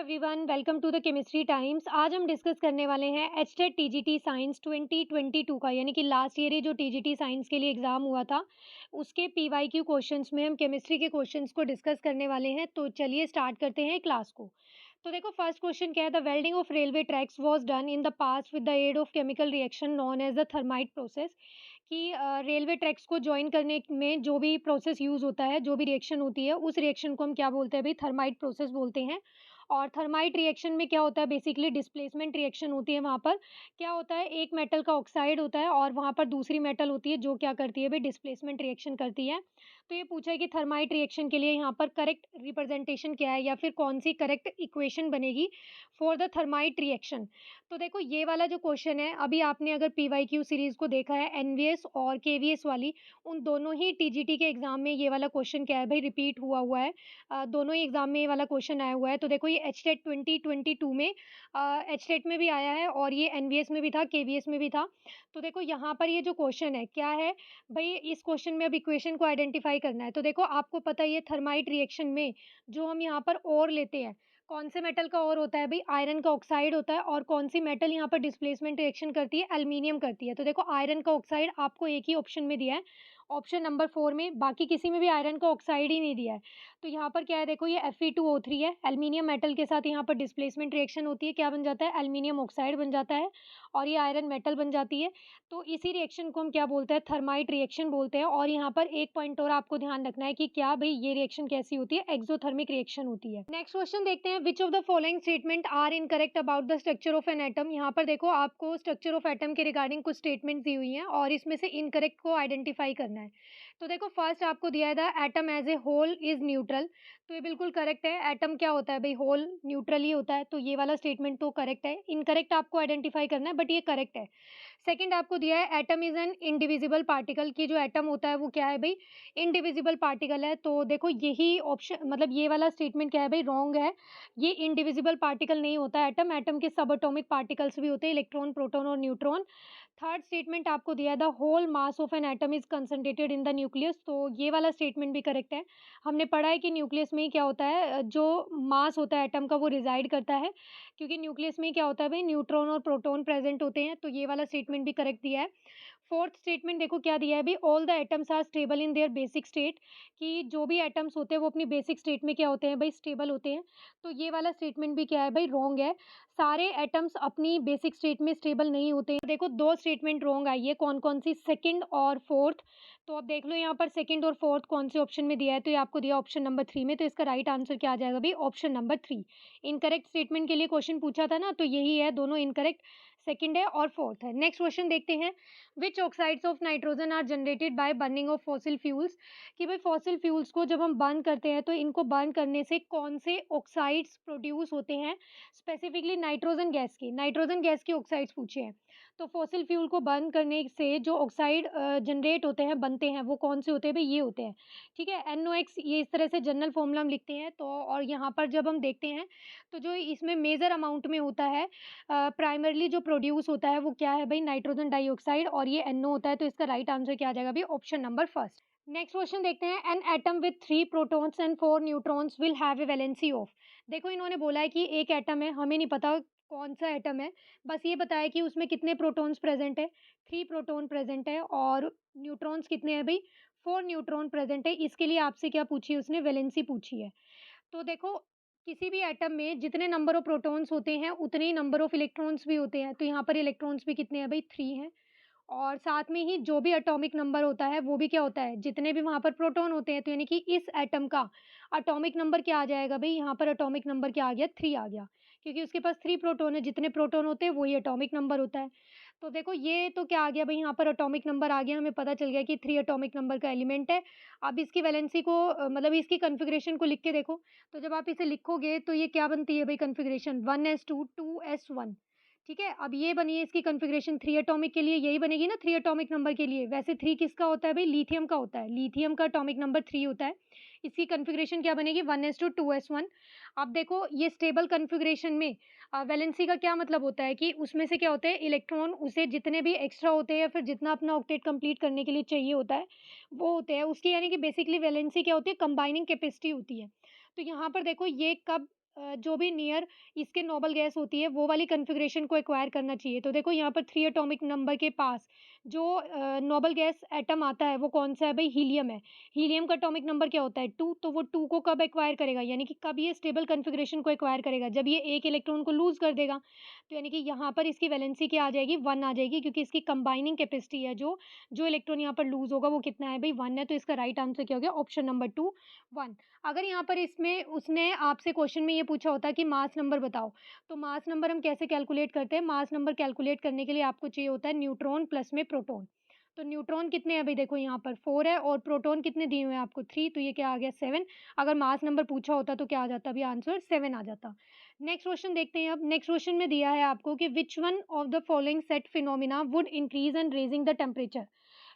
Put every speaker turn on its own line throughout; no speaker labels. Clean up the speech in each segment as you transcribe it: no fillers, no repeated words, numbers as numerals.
Everyone, welcome to the chemistry times. आज हम discuss करने वाले हैं एचटेट टीजीटी साइंस 2022 का, यानी कि लास्ट ईयर ही जो टीजीटी साइंस के लिए एग्ज़ाम हुआ था उसके पीवाईक्यू क्वेश्चंस में हम केमिस्ट्री के क्वेश्चंस को डिस्कस करने वाले हैं। तो चलिए स्टार्ट करते हैं क्लास को। तो देखो, फर्स्ट क्वेश्चन क्या है। The welding of railway tracks was done in the past with the aid of chemical reaction known as the thermite process. कि रेलवे ट्रैक्स को जॉइन करने में जो भी प्रोसेस यूज़ होता है, जो भी रिएक्शन होती है, उस रिएक्शन को हम क्या बोलते हैं भाई? थर्माइट प्रोसेस बोलते हैं। और थर्माइट रिएक्शन में क्या होता है? बेसिकली डिस्प्लेसमेंट रिएक्शन होती है। वहाँ पर क्या होता है, एक मेटल का ऑक्साइड होता है और वहाँ पर दूसरी मेटल होती है जो क्या करती है भाई? डिस्प्लेसमेंट रिएक्शन करती है। तो ये पूछा है कि थर्माइट रिएक्शन के लिए यहाँ पर करेक्ट रिप्रेजेंटेशन क्या है, या फिर कौन सी करेक्ट इक्वेशन बनेगी फॉर द थर्माइट रिएक्शन। तो देखो, ये वाला जो क्वेश्चन है, अभी आपने अगर पीवाईक्यू सीरीज को देखा है, एनवीएस और केवीएस वाली, उन दोनों ही टीजीटी के एग्जाम में ये वाला क्वेश्चन क्या है भाई? रिपीट हुआ है। दोनों ही एग्जाम में ये वाला क्वेश्चन आया हुआ है। तो देखो, ये एचटेट 2022 में एचटेट में भी आया है और ये एनवीएस में भी था, केवीएस में भी था। तो देखो, यहाँ पर ये जो क्वेश्चन है क्या है भाई? इस क्वेश्चन में अब इक्वेशन को आइडेंटिफाई करना है। तो देखो, आपको पता ही है थर्माइट रिएक्शन में जो हम यहाँ पर ओर लेते हैं, कौन से मेटल का ओर होता है भाई? आयरन का ऑक्साइड होता है। और कौन सी मेटल यहाँ पर डिस्प्लेसमेंट रिएक्शन करती है? एल्यूमीनियम करती है। तो देखो, आयरन का ऑक्साइड आपको एक ही ऑप्शन में दिया है, ऑप्शन नंबर 4 में। बाकी किसी में भी आयरन का ऑक्साइड ही नहीं दिया है। तो यहाँ पर क्या है, देखो, ये Fe2O3 है। एल्यूमीनियम मेटल के साथ यहाँ पर डिस्प्लेसमेंट रिएक्शन होती है, क्या बन जाता है? एल्यूमीनियम ऑक्साइड बन जाता है और ये आयरन मेटल बन जाती है। तो इसी रिएक्शन को हम क्या बोलते हैं? थर्माइट रिएक्शन बोलते हैं। और यहाँ पर एक पॉइंट और आपको ध्यान रखना है कि क्या भाई ये रिएक्शन कैसी होती है? एक्सोथर्मिक रिएक्शन होती है। नेक्स्ट क्वेश्चन देखते हैं। Which of the following statement are incorrect about the structure of an atom. यहाँ पर देखो, आपको स्ट्रक्चर ऑफ एटम के रिगार्डिंग कुछ स्टेटमेंट दी हुई हैं और इसमें से इनकरेक्ट को आइडेंटिफाई करना है। तो देखो, फर्स्ट आपको दिया है the atom as a whole is neutral. तो ये बिल्कुल करेक्ट है। एटम क्या होता है भाई? होल न्यूट्रल ही होता है। तो ये वाला स्टेटमेंट तो करेक्ट है। इनकरेक्ट आपको आइडेंटिफाई करना है, बट ये करेक्ट है। सेकंड आपको दिया है atom is an indivisible particle. की जो एटम होता है वो क्या है भाई? इंडिविजिबल पार्टिकल है। तो देखो, यही ऑप्शन, मतलब ये वाला स्टेटमेंट क्या है भाई? रॉन्ग है। ये इंडिविजिबल पार्टिकल नहीं होता है एटम। एटम के सब एटॉमिक पार्टिकल्स भी होते हैं, इलेक्ट्रॉन, प्रोटॉन और न्यूट्रॉन। थर्ड स्टेटमेंट आपको दिया है the whole mass of an atom is concentrated in the nucleus. तो ये वाला स्टेटमेंट भी करेक्ट है। हमने पढ़ा है कि न्यूक्लियस में ही क्या होता है, जो मास होता है एटम का वो रिजाइड करता है, क्योंकि न्यूक्लियस में क्या होता है भाई? न्यूट्रॉन और प्रोटॉन प्रेजेंट होते हैं। तो ये वाला स्टेटमेंट भी करेक्ट दिया है। फोर्थ स्टेटमेंट देखो क्या दिया है भाई? All the atoms are stable in their basic state. कि जो भी एटम्स होते हैं वो अपनी बेसिक स्टेट में क्या होते हैं भाई? स्टेबल होते हैं। तो ये वाला स्टेटमेंट भी क्या है भाई? रॉन्ग है। सारे एटम्स अपनी बेसिक स्टेट में स्टेबल नहीं होते हैं। देखो, दो स्टेटमेंट रॉन्ग आई है। कौन कौन सी? सेकंड और फोर्थ। तो अब देख लो यहाँ पर सेकंड और फोर्थ कौन से ऑप्शन में दिया है। तो ये आपको दिया ऑप्शन नंबर 3 में। तो इसका राइट आंसर क्या आ जाएगा भाई? Option number 3। इनकरेक्ट स्टेटमेंट के लिए क्वेश्चन पूछा था ना, तो यही है, दोनों इनकरेक्ट, सेकंड है और फोर्थ है। नेक्स्ट क्वेश्चन देखते हैं। Which oxides of nitrogen are generated by burning of fossil fuels. कि भाई फॉसिल फ्यूल्स को जब हम बर्न करते हैं तो इनको बर्न करने से कौन से ऑक्साइड्स प्रोड्यूस होते हैं? स्पेसिफिकली नाइट्रोजन गैस की ऑक्साइड्स पूछे हैं। तो फॉसिल फ्यूल को बर्न करने से जो ऑक्साइड जनरेट होते हैं, बनते हैं, वो कौन से होते हैं भाई? ये होते हैं। ठीक है, NOx, ये इस तरह से जनरल फॉर्मूला हम लिखते हैं। तो और यहाँ पर जब हम देखते हैं तो जो इसमें मेजर अमाउंट में होता है, प्राइमरली जो प्रोड्यूस होता है वो क्या है भाई? नाइट्रोजन डाइऑक्साइड, और ये NO होता है। तो इसका राइट आंसर क्या आ जाएगा भाई? Option number first. Next question देखते हैं। An atom with 3 protons and 4 neutrons will have a valency of. देखो, इन्होंने बोला है कि एक एटम है, हमें नहीं पता कौन सा एटम है, बस ये बताया कि उसमें कितने प्रोटॉन्स प्रेजेंट है। 3 प्रोटॉन प्रेजेंट है। और न्यूट्रॉन्स कितने हैं भाई? 4 न्यूट्रॉन प्रेजेंट है। इसके लिए आपसे क्या पूछी है उसने? वैलेंसी पूछी है। तो देखो, किसी भी एटम में जितने नंबर ऑफ प्रोटॉन्स होते हैं उतने ही नंबर ऑफ इलेक्ट्रॉन्स भी होते हैं। तो यहाँ पर इलेक्ट्रॉन्स भी कितने हैं भाई? 3 हैं। और साथ में ही जो भी एटॉमिक नंबर होता है वो भी क्या होता है? जितने भी वहाँ पर प्रोटॉन होते हैं। तो यानी कि इस एटम का एटॉमिक नंबर क्या आ जाएगा भाई? यहाँ पर एटॉमिक नंबर क्या आ गया? 3 आ गया, क्योंकि उसके पास 3 प्रोटॉन है। जितने प्रोटॉन होते हैं वही एटॉमिक नंबर होता है। तो देखो, ये तो क्या आ गया भाई? यहाँ पर एटॉमिक नंबर आ गया, हमें पता चल गया कि 3 एटॉमिक नंबर का एलिमेंट है। अब इसकी वैलेंसी को मतलब इसकी कॉन्फ़िगरेशन को लिख के देखो। तो जब आप इसे लिखोगे तो ये क्या बनती है भाई? Configuration 1s2 2s1। ठीक है, अब ये बनी है इसकी कॉन्फ़िगरेशन 3 एटॉमिक के लिए, यही बनेगी ना 3 एटॉमिक नंबर के लिए। वैसे 3 किसका होता है भाई? लिथियम का होता है। लिथियम का एटॉमिक नंबर 3 होता है। इसकी कॉन्फ़िगरेशन क्या बनेगी? 1s2 2s1। अब देखो, ये स्टेबल कॉन्फ़िगरेशन में वैलेंसी का क्या मतलब होता है कि उसमें से क्या होते हैं? इलेक्ट्रॉन उसे जितने भी एक्स्ट्रा होते हैं या फिर जितना अपना ऑक्टेट कंप्लीट करने के लिए चाहिए होता है, वो होते हैं उसकी। यानी कि बेसिकली वैलेंसी क्या होती है? कंबाइनिंग कैपेसिटी होती है। तो यहाँ पर देखो, ये कब जो भी नियर इसके नोबल गैस होती है वो वाली कॉन्फ़िगरेशन को एक्वायर करना चाहिए। तो देखो यहाँ पर 3 एटॉमिक नंबर के पास जो नोबल गैस एटम आता है वो कौन-सा है भई? हीलियम है। हीलियम का एटॉमिक नंबर क्या होता है? 2, तो वो 2 को कब एक्वायर करेगा? यानी कि कब ये स्टेबल कॉन्फ़िगरेशन को एक्वायर करेगा? जब ये एक इलेक्ट्रॉन को लूज़ कर देगा। तो यानी कि यहाँ पर इसकी वैलेंसी क्या आ जाएगी? 1 आ जाएगी, क्योंकि इसकी कंबाइनिंग कैपेसिटी है जो इलेक्ट्रॉन यहाँ पर लूज़ होगा वो कितना है भई? 1 है। तो इसका राइट आंसर क्या हो गया? Option number 2, 1। अगर यहाँ पर इसमें उसने आपसे क्वेश्चन में ये पूछा होता कि मास नंबर बताओ, तो मास नंबर हम कैसे कैलकुलेट करते हैं? मास नंबर कैलकुलेट करने के लिए आपको चाहिए होता है न्यूट्रॉन प्लस में प्रोटॉन। तो न्यूट्रॉन कितने हैं अभी देखो यहाँ पर 4 है, और प्रोटॉन कितने दिए हुए हैं आपको 3, तो ये क्या आ गया 7। अगर मास नंबर पूछा होता तो क्या आ जाता? अभी आंसर 7 आ जाता। नेक्स्ट क्वेश्चन देखते हैं अब। नेक्स्ट क्वेश्चन में दिया है आपको कि which one of the following set phenomena would increase and raising the temperature.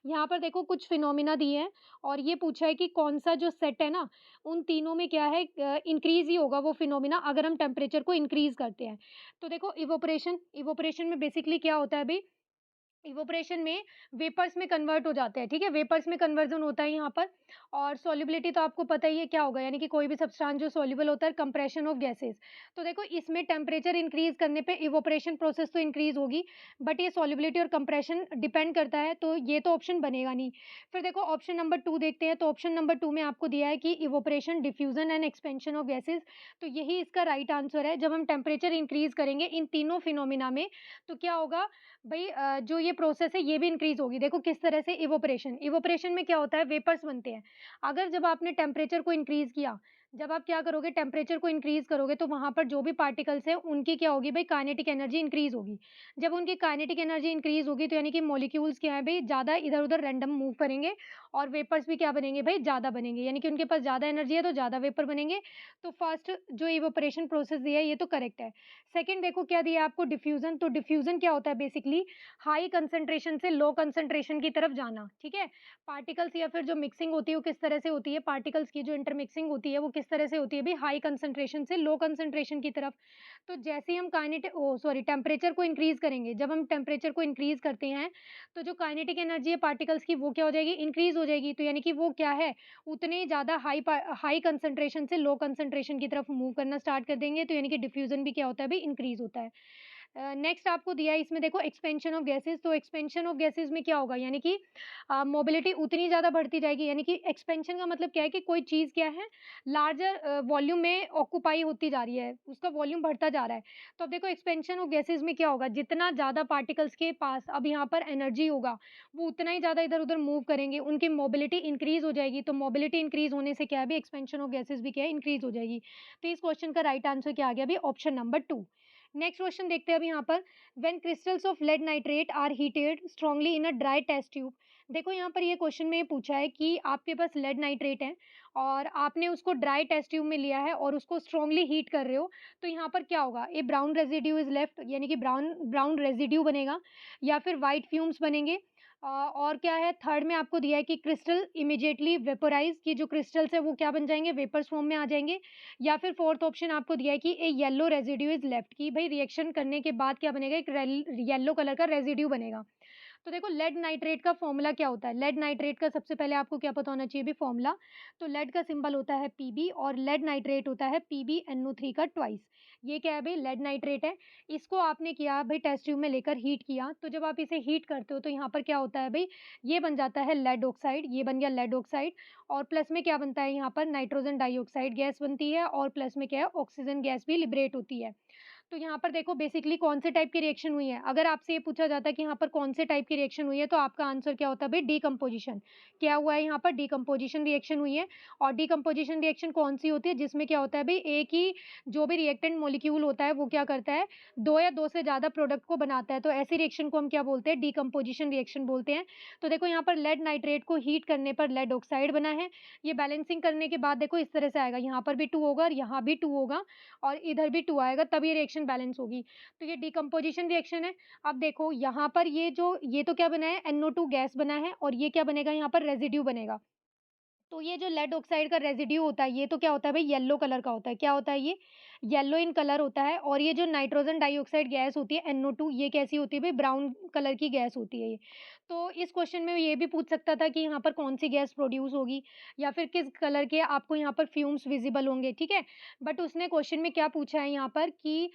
यहाँ पर देखो कुछ फिनोमेना दिए हैं, और ये पूछा है कि कौन-सा जो सेट है ना, उन तीनों में क्या है, इंक्रीज़ ही होगा वो फिनोमेना अगर हम टेम्परेचर को इंक्रीज़ करते हैं। तो देखो इवेपोरेशन, इवेपोरेशन में बेसिकली क्या होता है भई, इवेपोरेशन में वेपर्स में कन्वर्ट हो जाते हैं, ठीक है? वेपर्स में कन्वर्ज़न होता है यहाँ पर। और सॉल्युबिलिटी तो आपको पता ही है क्या होगा, यानी कि कोई भी सब्सटेंस जो सॉल्युबल होता है, कंप्रेशन ऑफ गैसेज़। तो देखो इसमें टेम्परेचर इंक्रीज़ करने पे इवेपोरेशन प्रोसेस तो इंक्रीज़ होगी, बट ये सॉल्युबिलिटी और कंप्रेशन डिपेंड करता है, तो ये तो ऑप्शन बनेगा नहीं। फिर देखो ऑप्शन नंबर 2 देखते हैं, तो ऑप्शन नंबर 2 में आपको दिया है कि evaporation, diffusion and expansion of gases, तो यही इसका राइट आंसर है। जब हम टेम्परेचर इंक्रीज़ करेंगे इन तीनों फिनोमेना में, तो क्या होगा भई, जो ये प्रोसेस है ये भी इंक्रीज़ होगी। देखो किस तरह से, इवेपोरेशन, इवेपोरेशन में क्या होता है, वेपर्स बनते हैं। अगर जब आपने टेम्परेचर को इंक्रीज़ किया, जब आप क्या करोगे, टेम्परेचर को इंक्रीज़ करोगे, तो वहाँ पर जो भी पार्टिकल्स हैं उनकी क्या होगी भई, काइनेटिक एनर्जी इंक्रीज़ होगी। जब उनकी काइनेटिक एनर्जी इंक्रीज़ होगी, तो यानी कि मॉलिक्यूल्स क्या है भई, ज़्यादा इधर-उधर रैंडम मूव करेंगे, और वेपर्स भी क्या बनेंगे भई, ज़्यादा बनेंगे। यानी कि उनके पास ज़्यादा एनर्जी है तो ज़्यादा वेपर बनेंगे। तो फर्स्ट जो इवेपोरेशन प्रोसेस दिया है ये तो करेक्ट है। सेकंड देखो क्या दिया है आपको, डिफ्यूज़न, तो डिफ्यूज़न क्या होता है बेसिकली, हाई कंसंट्रेशन से लो कंसंट्रेशन की तरफ जाना, ठीक है? पार्टिकल्स या फिर जो मिक्सिंग होती है वो किस तरह से होती है, पार्टिकल्स की जो इंटरमिक्सिंग होती है वो किस तरह से होती है, भी हाई कंसंट्रेशन से लो कंसंट्रेशन की तरफ। तो जैसे ही हम टेम्परेचर को इंक्रीज करेंगे, जब हम टेम्परेचर को इंक्रीज करते हैं, तो जो काइनेटिक एनर्जी है पार्टिकल्स की वो क्या हो जाएगी, इंक्रीज हो जाएगी। तो यानी कि वो क्या है, उतने ज्यादा हाई कंसंट्रेशन से लो कंसंट्रेशन की तरफ मूव करना स्टार्ट कर देंगे। तो यानी कि डिफ्यूजन भी क्या होता है, भी इंक्रीज होता है। नेक्स्ट आपको दिया है इसमें देखो, एक्सपेंशन ऑफ गैसेज़, तो एक्सपेंशन ऑफ गैसेज़ में क्या होगा, यानी कि मोबिलिटी उतनी ज़्यादा बढ़ती जाएगी। यानी कि एक्सपेंशन का मतलब क्या है, कि कोई चीज़ क्या है, लार्जर वॉल्यूम में ऑक्यूपाई होती जा रही है, उसका वॉल्यूम बढ़ता जा रहा है। तो अब देखो एक्सपेंशन ऑफ गैसेज़ में क्या होगा, जितना ज़्यादा पार्टिकल्स के पास अब यहाँ पर एनर्जी होगा, वो उतना ही ज़्यादा इधर-उधर मूव करेंगे, उनकी मोबिलिटी इंक्रीज़ हो जाएगी। तो मोबिलिटी इंक्रीज़ होने से क्या है, अभी एक्सपेंशन ऑफ गैसेज़ भी क्या है, इंक्रीज़ हो जाएगी। तो इस क्वेश्चन का राइट आंसर क्या आ गया, अभी ऑप्शन नंबर 2। नेक्स्ट क्वेश्चन देखते हैं अब यहाँ पर, when crystals of lead nitrate are heated strongly in a dry test tube. देखो यहाँ पर ये क्वेश्चन में ये पूछा है कि आपके पास लेड नाइट्रेट है, और आपने उसको ड्राई टेस्ट ट्यूब में लिया है और उसको स्ट्रांगली हीट कर रहे हो। तो यहाँ पर क्या होगा, ए ब्राउन रेजिड्यू इज लेफ्ट, यानी कि ब्राउन ब्राउन रेजिड्यू बनेगा, या फिर व्हाइट फ्यूम्स बनेंगे। और क्या है, थर्ड में आपको दिया है कि क्रिस्टल इमीडिएटली वेपोराइज, की जो क्रिस्टल्स है वो क्या बन जाएंगे, वेपर्स फॉर्म में आ जाएंगे। या फिर फोर्थ ऑप्शन आपको दिया है कि ए येलो रेजिड्यू इज लेफ्ट, की भाई रिएक्शन करने के बाद क्या बनेगा, एक येलो कलर का रेजिड्यू बनेगा। तो देखो लेड नाइट्रेट का फॉर्मूला क्या होता है, लेड नाइट्रेट का सबसे पहले आपको क्या पता होना चाहिए भी फॉर्मूला। तो लेड का सिंबल होता है पीबी, और लेड नाइट्रेट होता है PbNO3 का ट्वाइस। ये क्या है भाई, लेड नाइट्रेट है। इसको आपने किया भाई, टेस्ट ट्यूब में लेकर हीट किया, तो जब आप इसे हीट करते हो तो यहाँ पर क्या होता है भाई, ये बन जाता है लेड ऑक्साइड, ये बन गया लेड ऑक्साइड। और प्लस में क्या बनता है, यहाँ पर नाइट्रोजन डाइऑक्साइड गैस बनती है, और प्लस में क्या है, ऑक्सीजन गैस भी लिबरेट होती है। तो यहाँ पर देखो बेसिकली कौन से टाइप की रिएक्शन हुई है, अगर आपसे ये पूछा जाता है कि यहाँ पर कौन से टाइप की रिएक्शन हुई है, तो आपका आंसर क्या होता है भाई, डीकम्पोजिशन। क्या हुआ है यहाँ पर, डीकम्पोजिशन रिएक्शन हुई है। और डीकम्पोजिशन रिएक्शन कौन सी होती है, जिसमें क्या होता है भाई, एक ही जो भी रिएक्टेंट मॉलिक्यूल होता है वो क्या करता है, दो या दो से ज्यादा प्रोडक्ट को बनाता है। तो ऐसी रिएक्शन को हम क्या बोलते हैं, डीकम्पोजिशन रिएक्शन बोलते हैं। तो देखो यहाँ पर लेड नाइट्रेट को हीट करने पर लेड ऑक्साइड बना है। ये बैलेंसिंग करने के बाद देखो इस तरह से आएगा, यहाँ पर भी 2 होगा और यहाँ भी 2 होगा, और इधर भी 2 आएगा, तब ये रिएक्शन बैलेंस होगी। तो ये डिकम्पोजिशन रिएक्शन है। अब देखो यहाँ पर ये तो क्या बना है, NO2 गैस बना है, और ये क्या बनेगा, यहाँ पर रेजिड्यू बनेगा। तो ये जो लेड ऑक्साइड का रेजिड्यू होता है, ये तो क्या होता है भाई, येलो कलर का होता है। क्या होता है ये, येलो इन कलर होता है, और ये जो नाइट्रोजन डाइऑक्साइड गैस होती है NO2, ये कैसी होती है भाई? ब्राउन कलर की गैस होती है ये। तो इस क्वेश्चन में ये भी पूछ सकता था कि यहाँ पर कौन-सी गैस प्रोड्यूस होगी या फिर किस कलर के आपको यहाँ पर फ्यूम्स विज़िबल होंगे, ठीक है? बट उसने क्वेश्चन में क्या पूछा है यहाँ पर कि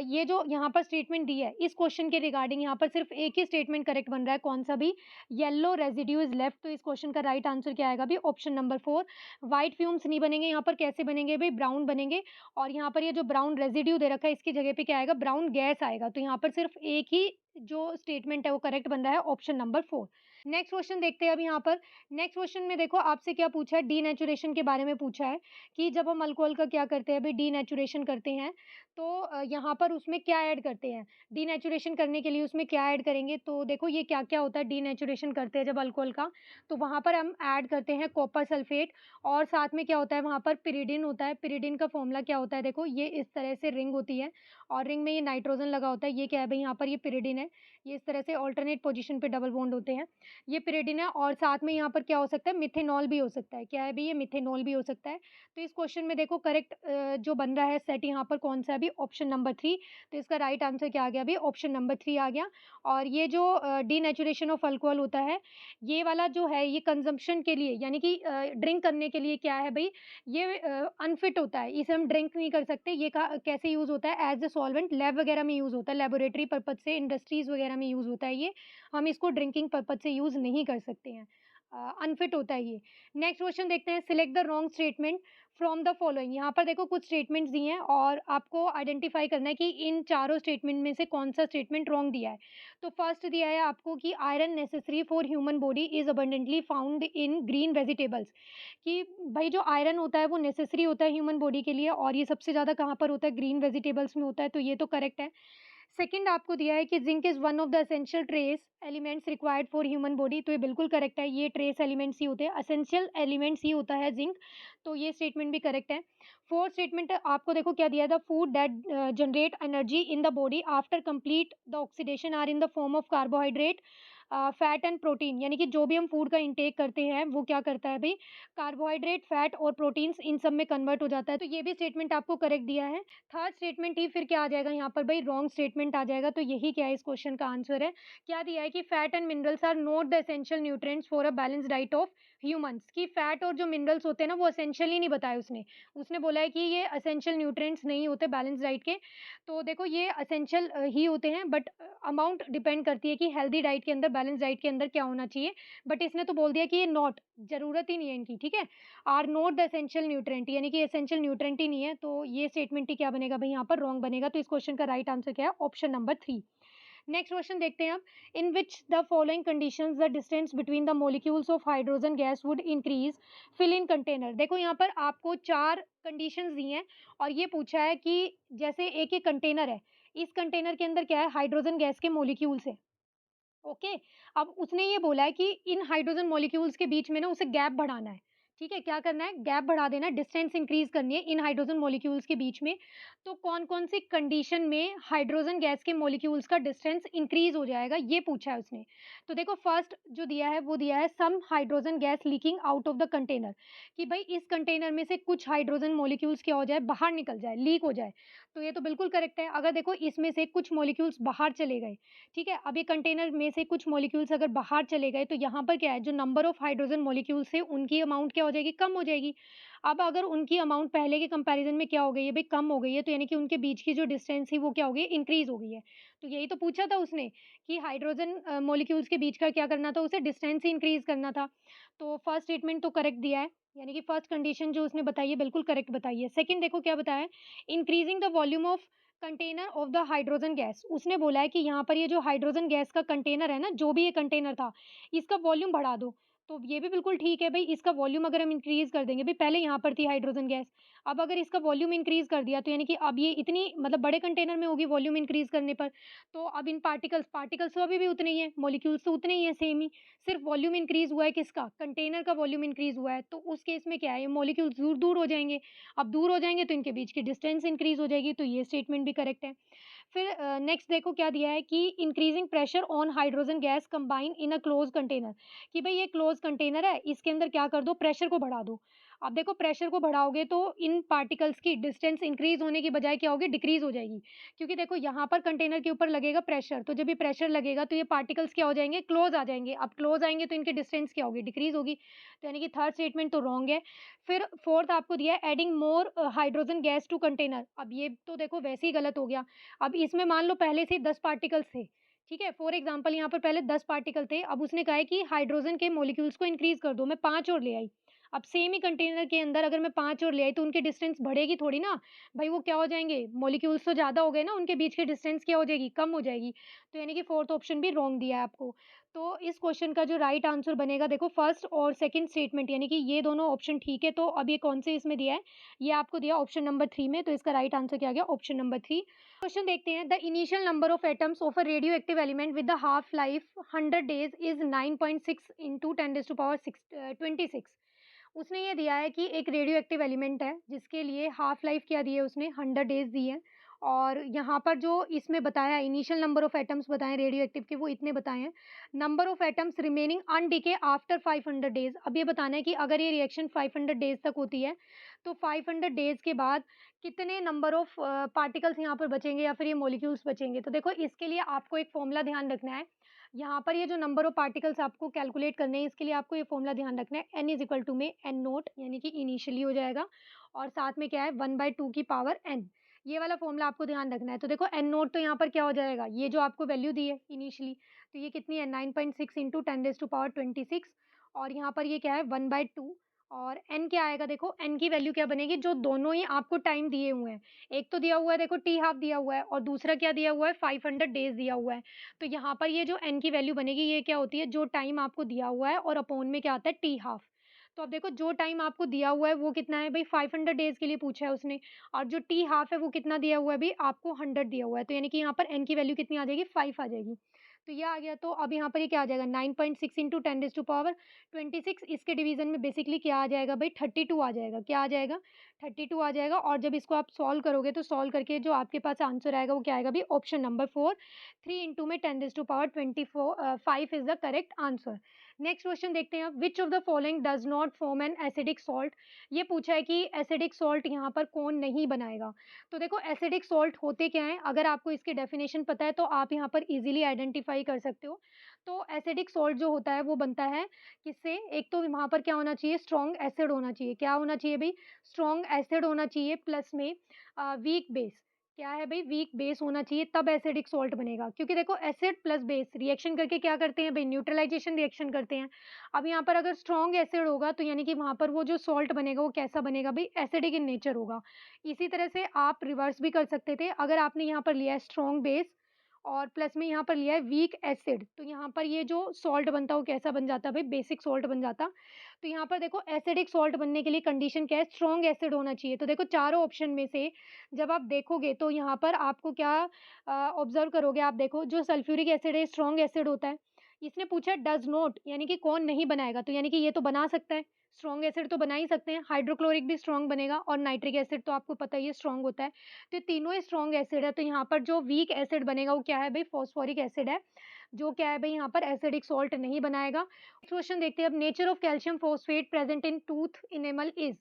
ये जो यहाँ पर स्टेटमेंट दी है, इस क्वेश्चन के रिगार्डिंग यहाँ पर सिर्फ एक ही स्टेटमेंट करेक्ट बन रहा है, कौन-सा भी? येलो रेसिड्यू इज़ लेफ्ट, तो इस क्वेश्चन का राइट आंसर क्या आएगा भई? Option number 4। व्हाइट फ्यूम्स नहीं बनेंगे यहाँ पर, कैसे बनेंगे भई? ब्राउन बनेंगे, और यहाँ पर ये जो ब्राउन रेसिड्यू दे रखा है, इसकी जगह पे क्या आएगा? ब्राउन गैस आएगा। तो यहाँ पर सिर्फ एक ही जो स्टेटमेंट है वो करेक्ट बन रहा है, ऑप्शन नंबर 4। नेक्स्ट क्वेश्चन देखते हैं अब यहाँ पर। नेक्स्ट क्वेश्चन में देखो आपसे क्या पूछा है, डीनेचुरेशन के बारे में पूछा है कि जब हम अल्कोहल का क्या करते हैं, भई डीनेचुरेशन करते हैं, तो यहाँ पर उसमें क्या ऐड करते हैं? डीनेचुरेशन करने के लिए उसमें क्या ऐड करेंगे? तो देखो ये क्या-क्या होता है डीनेचुरेशन करते हैं जब अल्कोहल का, तो वहाँ पर हम ऐड करते हैं कॉपर सल्फेट, और साथ में क्या होता है वहाँ पर पिरिडिन होता है। पिरिडिन का फ़ॉर्मूला क्या होता है? देखो ये इस तरह से रिंग होती है, और रिंग में ये नाइट्रोजन लगा होता है। ये क्या है भई? यहाँ पर ये पिरिडिन है। ये इस तरह से अल्टरनेट पोज़ीशन पे डबल बॉन्ड होते हैं। ये पिरिडिन है, और साथ में यहाँ पर क्या हो सकता है? मिथेनॉल भी हो सकता है। क्या है भई? ये मिथेनॉल भी हो सकता है। तो इस क्वेश्चन में देखो करेक्ट जो बन रहा है सेट यहाँ पर कौन-सा है अभी? Option number 3। तो इसका राइट आंसर क्या आ गया अभी? ऑप्शन नंबर 3 आ गया। और ये जो डीनेचुरेशन ऑफ अल्कोहल होता है, ये वाला जो है ये कंज़म्पशन के लिए, यानी कि ड्रिंक करने के लिए क्या है भई? ये अनफिट होता है। इसे हम ड्रिंक नहीं कर सकते। ये कैसे यूज़ होता है? एज़ अ सॉल्वेंट लैब वगैरह में यूज़ होता है, लैबोरेटरी पर्पज़ से, इंडस्ट्रीज़ वगैरह में यूज़ होता है ये। हम इसको ड्रिंकिंग पर्पज़ से यूज़ नहीं कर सकते हैं। अनफिट होता है ये। नेक्स्ट क्वेश्चन देखते हैं, select the wrong statement from the following. यहाँ पर देखो कुछ स्टेटमेंट्स दिए हैं, और आपको आइडेंटिफाई करना है कि इन चारों स्टेटमेंट में से कौन-सा स्टेटमेंट रॉन्ग दिया है। तो फर्स्ट दिया है आपको कि iron necessary for human body is abundantly found in green vegetables, कि भई जो आयरन होता है वो नेसेसरी होता है ह्यूमन बॉडी के लिए, और ये सबसे ज़्यादा कहाँ पर होता है? ग्रीन वेजिटेबल्स में होता है, तो ये तो करेक्ट है। सेकंड आपको दिया है कि zinc is one of the essential trace elements required for human body, तो ये बिल्कुल करेक्ट है। ये ट्रेस एलिमेंट्स ही होते हैं, एसेंशियल एलिमेंट्स ही होता है ज़िंक, तो ये स्टेटमेंट भी करेक्ट है। फोर्थ स्टेटमेंट आपको देखो क्या दिया है, the food that generate energy in the body after complete the oxidation are in the form of carbohydrate, fat and protein, यानी कि जो भी हम फूड का इंटेक करते हैं वो क्या करता है भई? कार्बोहाइड्रेट, फैट और प्रोटीन्स इन सब में कन्वर्ट हो जाता है, तो ये भी स्टेटमेंट आपको करेक्ट दिया है। थर्ड स्टेटमेंट ही फिर क्या आ जाएगा यहाँ पर भई? रॉन्ग स्टेटमेंट आ जाएगा, तो यही क्या है इस क्वेश्चन का आंसर है। क्या दिया है कि fat and minerals are not the essential nutrients for a balanced diet of humans, कि फैट और जो मिनरल्स होते हैं ना वो एसेंशियल ही नहीं बताए उसने। उसने बोला है कि ये एसेंशियल न्यूट्रिएंट्स नहीं होते बैलेंस्ड डाइट के। तो देखो ये एसेंशियल ही होते हैं, बट अमाउंट डिपेंड करती है कि हेल्दी डाइट के अंदर, बैलेंस्ड डाइट के अंदर क्या होना चाहिए। बट इसने तो बोल दिया कि ये नॉट, ज़रूरत ही नहीं है इनकी, ठीक है? Are not the essential nutrient, यानी कि एसेंशियल न्यूट्रिएंट ही नहीं है, तो ये स्टेटमेंट ही क्या बनेगा भई? यहाँ पर रॉन्ग बनेगा, तो इस क्वेश्चन का राइट आंसर क्या है? Option number 3। नेक्स्ट क्वेश्चन देखते हैं अब, in which the following conditions the distance between the molecules of hydrogen gas would increase, fill in container. देखो यहाँ पर आपको 4 कंडीशंस दी हैं, और ये पूछा है कि जैसे एक-एक कंटेनर है, इस कंटेनर के अंदर क्या है? हाइड्रोजन गैस के मॉलिक्यूल्स हैं। ओके। अब उसने ये बोला है कि इन हाइड्रोजन मॉलिक्यूल्स के बीच में ना उसे गैप बढ़ाना है। ठीक है, क्या करना है? गैप बढ़ा देना है, डिस्टेंस इंक्रीज करनी है इन हाइड्रोजन मॉलिक्यूल्स के बीच में। तो कौन कौन सी कंडीशन में हाइड्रोजन गैस के मॉलिक्यूल्स का डिस्टेंस इंक्रीज हो जाएगा, ये पूछा है उसने। तो देखो फर्स्ट जो दिया है वो दिया है some hydrogen gas leaking out of the container, कि भाई इस कंटेनर में से कुछ हाइड्रोजन मॉलिक्यूल्स क्या हो जाए? बाहर निकल जाए, लीक हो जाए। तो ये तो बिल्कुल करेक्ट है। अगर देखो इसमें से कुछ मॉलिक्यूल्स बाहर चले गए, ठीक है? अब ये कंटेनर में से कुछ मॉलिक्यूल्स अगर बाहर चले गए, तो यहाँ पर क्या है, जो नंबर ऑफ हाइड्रोजन मॉलिक्यूल्स है उनकी अमाउंट क्या हो जाएगी? कम हो जाएगी। अब अगर उनकी अमाउंट पहले के कंपैरिजन में क्या हो गई है भई? कम हो गई है, तो यानी कि उनके बीच की जो डिस्टेंस थी वो क्या हो गई? इंक्रीज़ हो गई है। तो यही तो पूछा था उसने कि हाइड्रोजन मॉलिक्यूल्स के बीच का क्या करना था? उसे डिस्टेंस ही इंक्रीज़ करना था। तो फर्स्ट स्टेटमेंट तो करेक्ट दिया है, यानी कि फर्स्ट कंडीशन जो उसने बताई है बिल्कुल करेक्ट बताई है। सेकंड देखो क्या बताया है, increasing the volume of container of the hydrogen gas. उसने बोला है कि यहाँ पर ये जो हाइड्रोजन गैस का कंटेनर है ना, जो भी ये कंटेनर था, इसका वॉल्यूम बढ़ा दो। तो ये भी बिल्कुल ठीक है भई, इसका वॉल्यूम अगर हम इंक्रीज़ कर देंगे, भई पहले यहाँ पर थी हाइड्रोजन गैस, अब अगर इसका वॉल्यूम इंक्रीज़ कर दिया, तो यानी कि अब ये इतनी मतलब बड़े कंटेनर में होगी वॉल्यूम इंक्रीज़ करने पर। तो अब इन पार्टिकल्स तो अभी भी उतने ही हैं, मॉलिक्यूल्स तो उतने ही हैं सेम ही, सिर्फ़ वॉल्यूम इंक्रीज़ हुआ है किसका? कंटेनर का वॉल्यूम इंक्रीज़ हुआ है। तो उस केस में क्या है, ये मॉलिक्यूल्स दूर-दूर हो जाएँगे। अब दूर हो जाएँगे तो इनके बीच की डिस्टेंस इंक्रीज़ हो जाएगी, तो ये स्टेटमेंट भी करेक्ट है। फिर नेक्स्ट देखो क्या दिया है कि increasing pressure on hydrogen gas combine in a close container, कि भाई ये क्लोज कंटेनर है, इसके अंदर क्या कर दो? प्रेशर को बढ़ा दो। अब देखो प्रेशर को बढ़ाओगे तो इन पार्टिकल्स की डिस्टेंस इंक्रीज़ होने की बजाय क्या होगी, डिक्रीज़ हो जाएगी। क्योंकि देखो यहाँ पर कंटेनर के ऊपर लगेगा प्रेशर, तो जब ये प्रेशर लगेगा तो ये पार्टिकल्स क्या हो जाएँगे, क्लोज़ आ जाएँगे। अब क्लोज़ आएँगे तो इनकी डिस्टेंस क्या होगी, डिक्रीज़ होगी। तो यानी कि थर्ड स्टेटमेंट तो रॉन्ग है। फिर फोर्थ आपको दिया है adding more hydrogen gas to container. अब ये तो देखो वैसे ही गलत हो गया। अब इसमें मान लो पहले से ही 10 पार्टिकल्स थे, ठीक है? फॉर एग्ज़ाम्पल यहाँ पर पहले 10 पार्टिकल थे, अब उसने कहा है कि हाइड्रोजन के मॉलिक्यूल्स को इंक्रीज़ कर दो, मैं 5 और ले आई। अब सेम ही कंटेनर के अंदर अगर मैं 5 और ले आई तो उनकी डिस्टेंस बढ़ेगी थोड़ी ना, भई वो क्या हो जाएँगे, मॉलिक्यूल्स तो ज़्यादा हो गए ना, उनके बीच की डिस्टेंस क्या हो जाएगी, कम हो जाएगी। तो यानी कि फोर्थ ऑप्शन भी रॉन्ग दिया है आपको। तो इस क्वेश्चन का जो राइट आंसर बनेगा देखो फर्स्ट और सेकंड स्टेटमेंट यानी कि ये दोनों ऑप्शन ठीक है, तो अब ये कौन से इसमें दिया है, ये आपको दिया ऑप्शन नंबर 3 में, तो इसका राइट आंसर क्या आ गया, ऑप्शन नंबर 3। क्वेश्चन देखते हैं, the initial number of atoms of a radio active element with the half life 100 days is 9.6 into 10 26। उसने ये दिया है कि एक रेडियो एक्टिव एलिमेंट है जिसके लिए हाफ लाइफ क्या दी है उसने, 100 डेज दी है। और यहाँ पर जो इसमें बताया है इनिशियल नंबर ऑफ एटम्स बताए हैं रेडियो एक्टिव के, वो इतने बताए हैं। Number of atoms remaining undecayed after 500 days, अब ये बताना है कि अगर ये रिएक्शन 500 डेज तक होती है तो 500 डेज के बाद कितने नंबर ऑफ पार्टिकल्स यहाँ पर बचेंगे या फिर ये मॉलिक्यूल्स बचेंगे। तो देखो इसके लिए आपको एक फॉर्मूला ध्यान रखना है। यहाँ पर ये जो नंबर ऑफ पार्टिकल्स आपको कैलकुलेट करने हैं, इसके लिए आपको ये फॉर्मूला ध्यान रखना है, n इज इक्वल टू में एन नोट यानी कि इनिशियली हो जाएगा, और साथ में क्या है 1/2 की पावर n, ये वाला फॉर्मूला आपको ध्यान रखना है। तो देखो एन नोट तो यहाँ पर क्या हो जाएगा, ये जो आपको वैल्यू दी है इनिशियली, तो ये कितनी है 9.6 इंटू 10 to power 26, और यहाँ पर ये क्या है 1/2, और n क्या आएगा, देखो n की वैल्यू क्या बनेगी, जो दोनों ही आपको टाइम दिए हुए हैं, एक तो दिया हुआ है देखो टी हाफ दिया हुआ है, और दूसरा क्या दिया हुआ है 500 डेज दिया हुआ है। तो यहाँ पर ये जो n की वैल्यू बनेगी, ये क्या होती है, जो टाइम आपको दिया हुआ है और अपॉन में क्या आता है टी हाफ। तो अब देखो जो टाइम आपको दिया हुआ है वो कितना है भाई, 500 डेज के लिए पूछा है उसने, और जो टी हाफ है वो कितना दिया हुआ है भाई, आपको 100 दिया हुआ है, तो यानी कि यहाँ पर n की वैल्यू कितनी आ जाएगी, 5 आ जाएगी। तो ये आ गया, तो अब यहाँ पर ये क्या आ जाएगा 9.6 इंटू 10 to power 26, इसके डिवीजन में बेसिकली क्या आ जाएगा भाई 32 आ जाएगा, क्या आ जाएगा 32 आ जाएगा। और जब इसको आप सॉल्व करोगे तो सॉल्व करके जो आपके पास आंसर आएगा वो क्या आएगा भाई, ऑप्शन नंबर 4, 3 इंटू में 10 to power 5 is the correct answer. Next question देखते हैं, which of the following does not form an acidic salt. ये पूछा है कि एसिडिक सॉल्ट यहाँ पर कौन नहीं बनाएगा। तो देखो एसिडिक सॉल्ट होते क्या हैं, अगर आपको इसकी डेफिनेशन पता है तो आप यहाँ पर इजीली आइडेंटिफाई कर सकते हो। तो एसिडिक सॉल्ट जो होता है वो बनता है किससे, एक तो वहाँ पर क्या होना चाहिए, स्ट्रॉन्ग एसिड होना चाहिए, क्या होना चाहिए भाई, स्ट्रॉन्ग एसिड होना चाहिए, प्लस में वीक बेस, क्या है भाई वीक बेस होना चाहिए, तब एसिडिक सॉल्ट बनेगा। क्योंकि देखो एसिड प्लस बेस रिएक्शन करके क्या करते हैं भाई, न्यूट्रलाइजेशन रिएक्शन करते हैं। अब यहाँ पर अगर स्ट्रॉन्ग एसिड होगा तो यानी कि वहाँ पर वो जो सॉल्ट बनेगा वो कैसा बनेगा भाई, एसिडिक इन नेचर होगा। इसी तरह से आप रिवर्स भी कर सकते थे, अगर आपने यहाँ पर लिया है स्ट्रॉन्ग बेस और प्लस में यहाँ पर लिया है वीक एसिड, तो यहाँ पर ये जो सॉल्ट बनता है वो कैसा बन जाता है भाई, बेसिक सॉल्ट बन जाता। तो यहाँ पर देखो एसिडिक सॉल्ट बनने के लिए कंडीशन क्या है, स्ट्रॉन्ग एसिड होना चाहिए। तो देखो चारों ऑप्शन में से जब आप देखोगे तो यहाँ पर आपको क्या ऑब्जर्व करोगे, आप देखो जो सल्फ्यूरिक एसिड है स्ट्रॉन्ग एसिड होता है। इसने पूछा डज नॉट यानी कि कौन नहीं बनाएगा, तो यानी कि ये तो बना सकता है, स्ट्रॉन्ग एसिड तो बना ही सकते हैं, हाइड्रोक्लोरिक भी स्ट्रॉन्ग बनेगा, और नाइट्रिक एसिड तो आपको पता ही है स्ट्रॉन्ग होता है। तो ये तीनों ही स्ट्रॉन्ग एसिड है, तो यहाँ पर जो वीक एसिड बनेगा वो क्या है भाई, फॉस्फोरिक एसिड है, जो क्या है भाई यहाँ पर एसिडिक सॉल्ट नहीं बनाएगा। क्वेश्चन देखते हैं अब, nature of calcium phosphate present in tooth enamel is,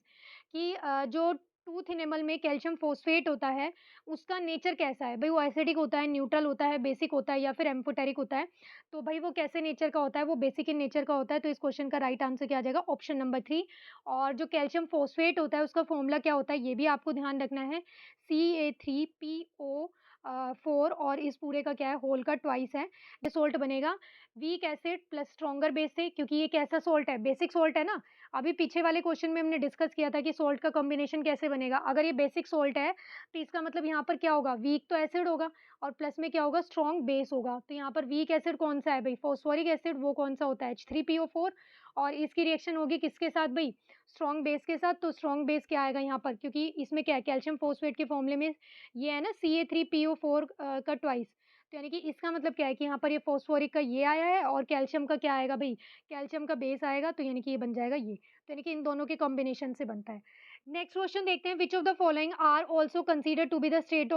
कि जो टूथ इनेमल में कैल्शियम फॉस्फेट होता है उसका नेचर कैसा है भाई, वो एसिडिक होता है, न्यूट्रल होता है, बेसिक होता है, या फिर एम्फोटेरिक होता है। तो भाई वो कैसे नेचर का होता है, वो बेसिक इन नेचर का होता है, तो इस क्वेश्चन का राइट आंसर क्या आ जाएगा, ऑप्शन नंबर 3। और जो कैल्शियम फॉस्फेट होता है उसका फॉर्मूला क्या होता है ये भी आपको ध्यान रखना है, Ca3PO4, और इस पूरे का क्या है होल का ट्वाइस है। ये सोल्ट बनेगा weak acid plus stronger base से, क्योंकि ये कैसा सोल्ट है, बेसिक सोल्ट है ना। अभी पीछे वाले क्वेश्चन में हमने डिस्कस किया था कि सोल्ट का कॉम्बिनेशन कैसे बनेगा, अगर ये बेसिक सोल्ट है तो इसका मतलब यहाँ पर क्या होगा, वीक तो एसिड होगा और प्लस में क्या होगा, स्ट्रॉन्ग बेस होगा। तो यहाँ पर वीक एसिड कौन सा है भाई, फॉस्फोरिक एसिड, वो कौन सा होता है H3PO4, और इसकी रिएक्शन होगी किसके साथ भाई, स्ट्रॉन्ग बेस के साथ। तो स्ट्रॉन्ग बेस क्या आएगा यहाँ पर, क्योंकि इसमें क्या है कैल्शियम फॉस्फेट के फॉर्मूले में ये है ना Ca3PO4 का ट्वाइस, तो यानी कि इसका मतलब क्या है कि यहाँ पर ये फॉस्फोरिक का ये आया है और कैल्शियम का क्या आएगा भाई, कैल्शियम का बेस आएगा, तो यानी कि ये बन जाएगा ये, तो यानी कि इन दोनों के कॉम्बिनेशन से बनता है। नेक्स्ट क्वेश्चन देखते हैं, which of the following are also consider to be the state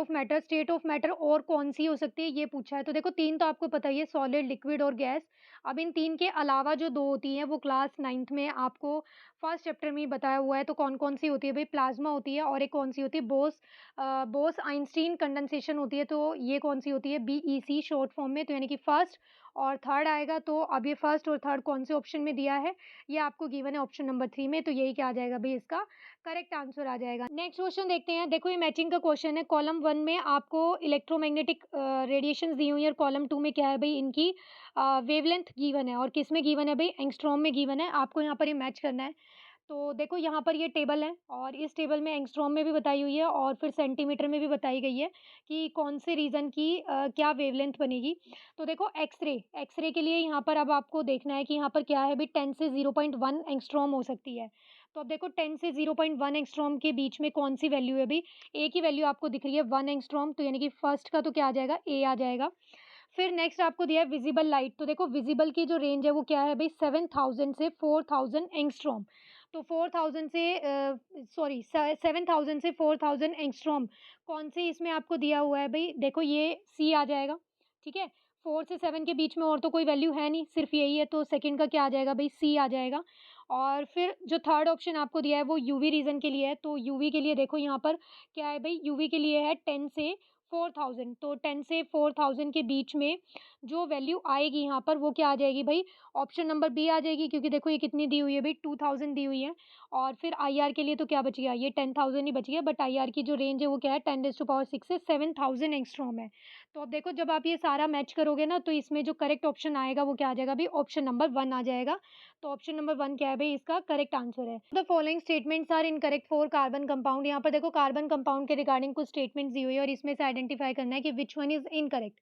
of matter और कौन सी हो सकती है, ये पूछा है। तो देखो तीन तो आपको पता ही है, सॉलिड, लिक्विड और गैस। अब इन तीन के अलावा जो दो होती हैं वो क्लास 9th में आपको फर्स्ट चैप्टर में ही बताया हुआ है। तो कौन कौन सी होती है भाई, प्लाज्मा होती है और एक कौन सी होती है, बोस आइंस्टीन कंडेंसेशन होती है। तो ये कौन सी होती है, बीईसी शॉर्ट फॉर्म में। तो यानी कि फर्स्ट और थर्ड आएगा। तो अब ये फर्स्ट और थर्ड कौन से ऑप्शन में दिया है, ये आपको गिवन है ऑप्शन नंबर 3 में। तो यही क्या आ जाएगा भाई, इसका करेक्ट आंसर आ जाएगा। नेक्स्ट क्वेश्चन देखते हैं। देखो ये मैचिंग का क्वेश्चन है। कॉलम 1 में आपको इलेक्ट्रोमैग्नेटिक रेडिएशंस दी हुई है और कॉलम 2 में क्या है भाई, इनकी वेवलेंथ गिवन है। और किस में गिवन है भाई, एंगस्ट्रॉम में गिवन है। आपको यहाँ पर ये मैच करना है। तो देखो यहाँ पर ये टेबल है और इस टेबल में एंगस्ट्रॉम में भी बताई हुई है और फिर सेंटीमीटर में भी बताई गई है कि कौन से रीजन की क्या वेवलेंथ बनेगी। तो देखो एक्सरे के लिए यहाँ पर अब आपको देखना है कि यहाँ पर क्या है भाई, 10 से 0.1 एंगस्ट्रॉम हो सकती है। तो अब देखो 10 से 0.1 एंगस्ट्रॉम के बीच में कौन सी वैल्यू है भाई, ए की वैल्यू आपको दिख रही है 1 एंगस्ट्रॉम। तो यानी कि फर्स्ट का तो क्या आ जाएगा, ए आ जाएगा। फिर नेक्स्ट आपको दिया है विजिबल लाइट। तो देखो विजिबल की जो रेंज है वो क्या है भाई, 7000 से 4000 एंगस्ट्रॉम। तो 4000 से 7000 से 4000 एंगस्ट्रॉम कौन से इसमें आपको दिया हुआ है भाई, देखो ये सी आ जाएगा। ठीक है, 4 से 7 के बीच में और तो कोई वैल्यू है नहीं, सिर्फ यही है। तो सेकंड का क्या आ जाएगा भाई, सी आ जाएगा। और फिर जो थर्ड ऑप्शन आपको दिया है वो यूवी रीजन के लिए है। तो यूवी के लिए देखो यहाँ पर क्या है भाई, यूवी के लिए है 10 से 4000। तो 10 से 4000 के बीच में जो वैल्यू आएगी यहाँ पर वो क्या आ जाएगी भाई, ऑप्शन नंबर बी आ जाएगी। क्योंकि देखो ये कितनी दी हुई है भाई, 2000 दी हुई है। और फिर आईआर के लिए तो क्या बच गया, ये 10000 ही बच गया। बट आईआर की जो रेंज है वो क्या है, 10⁻6 से 7000 एंगस्ट्रॉम है। तो अब देखो जब आप ये सारा मैच करोगे ना, तो इसमें जो करेक्ट ऑप्शन आएगा वो क्या आ जाएगा भाई, ऑप्शन नंबर 1 आ जाएगा। तो ऑप्शन नंबर 1 क्या है भाई, इसका करेक्ट आंसर है। The following statements are incorrect for carbon compound. यहाँ पर देखो कार्बन कंपाउंड के रिगार्डिंग कुछ स्टेटमेंट्स दी हुई है और इसमें से आइडेंटिफाई करना है कि विच वन इज इनकरेक्ट।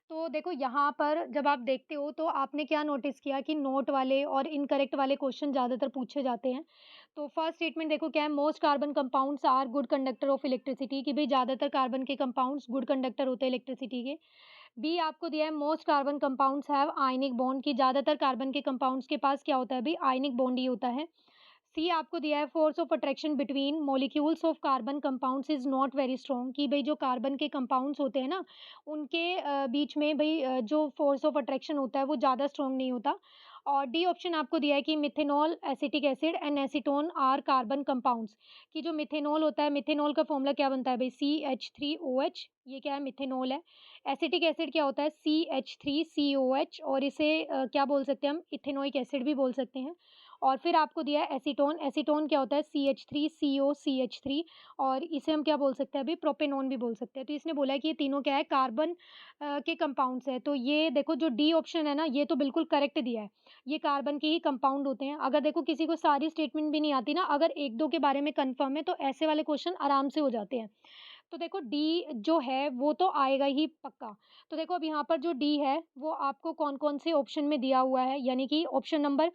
तो देखो यहाँ पर जब आप देखते हो तो आपने क्या नोटिस किया कि नोट वाले और इनकरेक्ट वाले क्वेश्चन ज़्यादातर पूछे जाते हैं। तो फर्स्ट स्टेटमेंट देखो क्या है, most carbon compounds are good conductor of electricity, कि भाई ज़्यादातर कार्बन के कंपाउंड्स गुड कंडक्टर होते हैं इलेक्ट्रिसिटी के। बी आपको दिया है most carbon compounds have ionic bond, की ज़्यादातर कार्बन के कंपाउंड्स के पास क्या होता है भाई, आयनिक बॉन्ड ही होता है। सी आपको दिया है force of attraction between molecules of carbon compounds is not very strong, कि भाई जो कार्बन के कंपाउंड्स होते हैं ना उनके बीच में भाई जो फोर्स ऑफ अट्रैक्शन होता है वो ज़्यादा स्ट्रॉन्ग नहीं होता। और डी ऑप्शन आपको दिया है कि methanol, acetic acid and acetone are carbon compounds, कि जो मिथेनॉल होता है, मिथेनॉल का फॉर्मूला क्या बनता है भाई, CH3OH, ये क्या है, मिथेनॉल है। एसिटिक एसिड क्या होता है, CH3COH, और इसे क्या बोल सकते हैं हम, इथेनोइक एसिड भी बोल सकते हैं। और फिर आपको दिया है एसीटोन, एसीटोन क्या होता है, CH3COCH3, और इसे हम क्या बोल सकते हैं अभी, प्रोपेनॉन भी बोल सकते हैं। तो इसने बोला है कि ये तीनों क्या है, कार्बन के कंपाउंड्स है। तो ये देखो जो डी ऑप्शन है ना, ये तो बिल्कुल करेक्ट दिया है, ये कार्बन के ही कंपाउंड होते हैं। अगर देखो किसी को सारी स्टेटमेंट भी नहीं आती ना, अगर एक दो के बारे में कंफर्म है तो ऐसे वाले क्वेश्चन आराम से हो जाते हैं। तो देखो डी जो है वो तो आएगा ही पक्का। तो देखो अब यहाँ पर जो डी है वो आपको कौन-कौन से ऑप्शन में दिया हुआ है, यानी कि ऑप्शन नंबर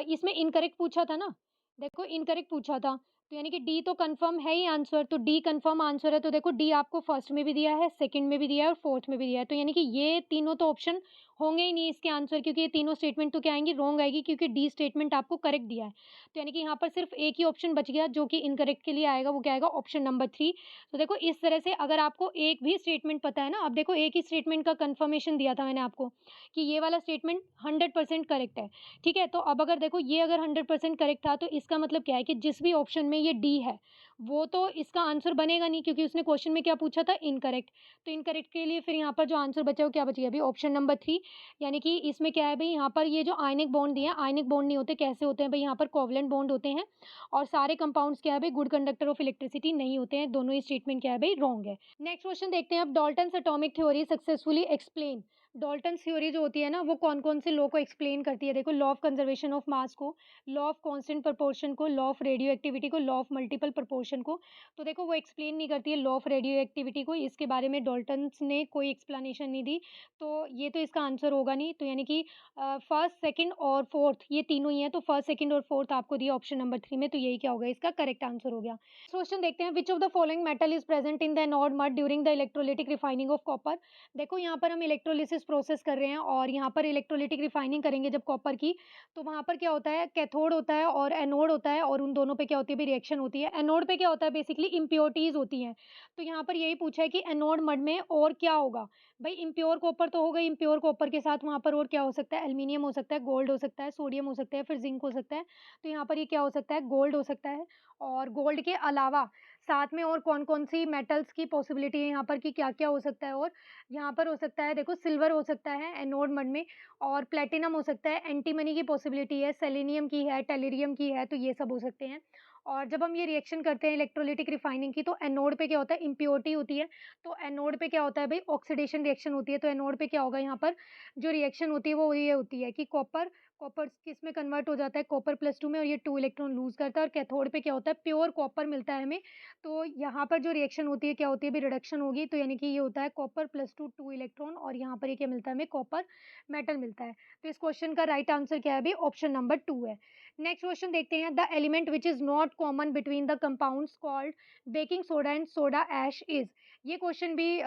इसमें इनकरेक्ट पूछा था ना, देखो इनकरेक्ट पूछा था। तो यानी कि डी तो कंफर्म है ही आंसर, तो डी कंफर्म आंसर है। तो देखो डी आपको फर्स्ट में भी दिया है, सेकंड में भी दिया है और फोर्थ में भी दिया है। तो यानी कि ये तीनों तो ऑप्शन होंगे ही नहीं इसके आंसर, क्योंकि ये तीनों स्टेटमेंट तो क्या आएंगी, रॉन्ग आएगी, क्योंकि डी स्टेटमेंट आपको करेक्ट दिया है। तो यानी कि यहाँ पर सिर्फ एक ही ऑप्शन बच गया जो कि इनकरेक्ट के लिए आएगा, वो क्या आएगा, ऑप्शन नंबर 3। तो देखो इस तरह से अगर आपको एक भी स्टेटमेंट पता है ना, अब देखो एक ही स्टेटमेंट का कंफर्मेशन दिया था मैंने आपको कि ये वाला स्टेटमेंट 100% करेक्ट है। ठीक है, तो अब अगर देखो ये अगर 100% करेक्ट था तो इसका मतलब क्या है कि जिस भी ऑप्शन में ये डी है वो तो इसका आंसर बनेगा नहीं, क्योंकि उसने क्वेश्चन में क्या पूछा था, इनकरेक्ट। तो इनकरेक्ट के लिए फिर यहाँ पर जो आंसर बचा वो क्या बच गया अभी, ऑप्शन नंबर 3। यानी कि इसमें क्या है भाई, यहाँ पर ये जो आयनिक बॉन्ड दिए हैं, आयनिक बॉन्ड नहीं होते, कैसे होते हैं भाई, यहाँ पर कोवलेंट बॉन्ड होते हैं। और सारे कंपाउंड्स क्या है भाई, गुड कंडक्टर ऑफ इलेक्ट्रिसिटी नहीं होते हैं। दोनों ही स्टेटमेंट क्या है भाई, रॉन्ग है। नेक्स्ट क्वेश्चन देखते हैं अब, Dalton's atomic theory successfully explain. Dalton's theory जो होती है ना वो कौन-कौन से लॉ को एक्सप्लेन करती है, देखो law of conservation of mass को, लॉ ऑफ कांस्टेंट प्रोपोर्शन को, लॉ ऑफ रेडियो एक्टिविटी को, लॉ ऑफ मल्टीपल प्रोपोर्शन को। तो देखो वो एक्सप्लेन नहीं करती है लॉ ऑफ रेडियो एक्टिविटी को, इसके बारे में डाल्टन्स ने कोई एक्सप्लेनेशन नहीं दी। तो ये तो इसका आंसर होगा नहीं। तो यानी कि फर्स्ट, सेकंड और फोर्थ ये तीनों ही हैं। तो फर्स्ट, सेकंड और फोर्थ आपको दिया ऑप्शन नंबर 3 में। तो यही क्या होगा, इसका करेक्ट आंसर हो गया। क्वेश्चन देखते हैं, which of the following metal is present in the anode mud during the electrolytic refining of copper. देखो यहाँ पर हम इलेक्ट्रोलिसिस प्रोसेस कर रहे हैं और यहाँ पर इलेक्ट्रोलाइटिक रिफाइनिंग करेंगे जब कॉपर की, तो वहाँ पर क्या होता है, कैथोड होता है और एनोड होता है और उन दोनों पे क्या होती है भी रिएक्शन होती है। एनोड पे क्या होता है बेसिकली इम्प्योरिटीज़ होती हैं। तो यहाँ पर यही पूछा है कि एनोड मड में और क्या होगा? भई इम्प्योर कॉपर तो हो गई, इम्प्योर कॉपर के साथ वहाँ पर और क्या हो सकता है? एल्यूमीनियम हो सकता है, गोल्ड हो सकता है, सोडियम हो सकता है, फिर ज़िंक हो सकता है। तो यहाँ पर ये क्या हो सकता है? गोल्ड हो सकता है और गोल्ड के अलावा साथ में और कौन-कौन सी मेटल्स की पॉसिबिलिटी है यहाँ पर कि क्या-क्या हो सकता है और यहाँ पर हो सकता है देखो सिल्वर हो सकता है एनोड मड में और प्लैटिनम हो सकता है, एंटीमनी की पॉसिबिलिटी है, सेलेनियम की है, टेellुरियम की है, तो ये सब हो सकते हैं। और जब हम ये रिएक्शन करते हैं इलेक्ट्रोलाइटिक रिफाइनिंग की तो एनोड पे क्या होता है इम्प्योरिटी होती है, तो एनोड पे क्या होता है भई ऑक्सीडेशन रिएक्शन होती है, तो एनोड पे क्या होगा यहाँ पर जो रिएक्शन होती है वो ये होती है कि कॉपर कॉपर किस में कन्वर्ट हो जाता है कॉपर +2 में और ये 2 इलेक्ट्रॉन लूज़ करता है और कैथोड पे क्या होता है प्योर कॉपर मिलता है हमें। तो यहाँ पर जो रिएक्शन होती है क्या होती है अभी रिडक्शन होगी तो यानी कि ये होता है कॉपर +2 2 इलेक्ट्रॉन और यहाँ पर ये क्या मिलता है हमें कॉपर मेटल मिलता है। तो इस क्वेश्चन का राइट आंसर क्या है अभी ऑप्शन नंबर 2 है। नेक्स्ट क्वेश्चन देखते हैं the element which is not common between the compounds called baking soda and soda ash is. ये क्वेश्चन भी